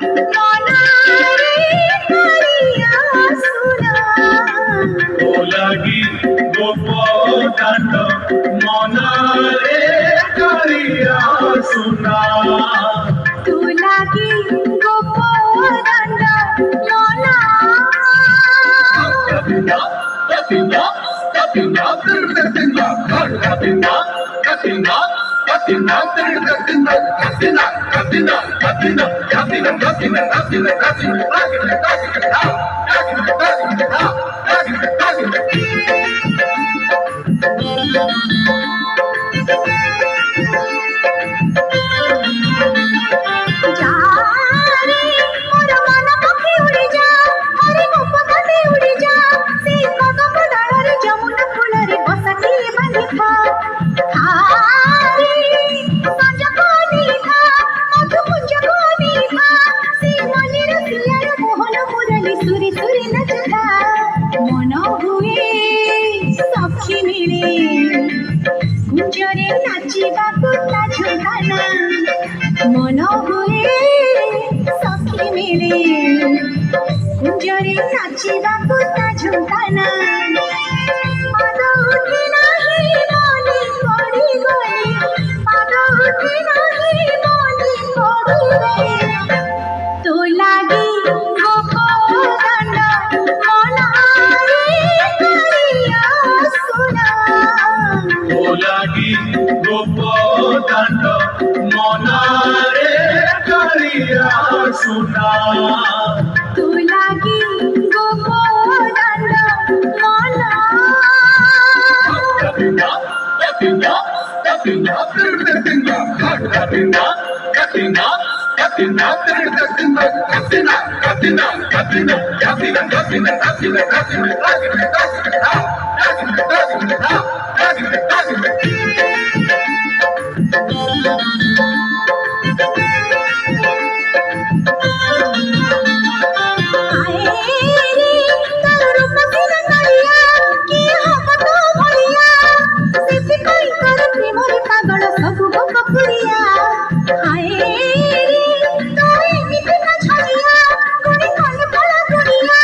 মনারে করিয়া সুনা তো লাগি গোপদান মনারে করিয়া সুনা তো লাগি গোপদান মনা কাটিনা কাটিনা কাটিনা কাটিনা কাটিনা কাটিনা কাটিনা কাটিনা কাটিনা কাটিনা কাটিনা কাটিনা কাটিনা কাটিনা যারে মোর মন পক্ষী উড়ি যা হরে গোপ কাটে উড়ি যা সেই কদম ডাଳରେ যমুনা ফুলরে বসতি বাঁধি খা হারে সঞ্জ কোনি খা মধু কুঞ্জ কোনি খা সেই মলির সিয়ার মোহন মুরলি সুরি সুরি নাচতা মন হুয়ে সখী মিলে কুঞ্জরে নাচিବାକୁ ତା ଝୁଙ୍କାନା মন হুয়ে সখী মিলে কুঞ্জরে নাচিବାକୁ ତା ঝুঙ্কাନା পাদ উঠে নাহি মনে পড়ি গলে পাদ উঠে নাহি মনে পড়ি গলে তো লাগি গোপদান মনারে করিয়া সুনা তো লাগি গোপদান মনারে করিয়া সুনা তো লাগি গোপদান মনা কাটিনা কাটিনা কাটিনা কাটিনা কাটিনা কাটিনা কাটিনা কাটিনা কাটিনা কাটিনা কাটিনা কাটিনা কাটিনা কাটিনা আয়ে রে তোর রূপ সিনা কালিয়া কি হব তো ভলিয়া সেতি কই তোর প্রেমরে পাগল সবু গোপ পুরিয়া আয়ে রে তোর এমিতি না ছড়িয়া গুনি কনে পড়া পুরিয়া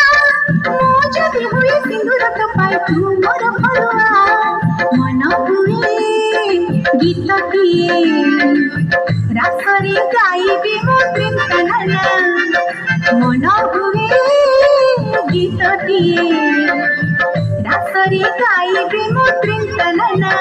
মো যদি হুয়ে সিন্দুর তো পাই তু মোর ফলুয়া মন হুয়ে গীত দিয়ে রাসরে গাইবি মো প্রেম কানানা মন হুয়ে গীত দিয়ে রাসরে গাইবি মো প্রেম কানানা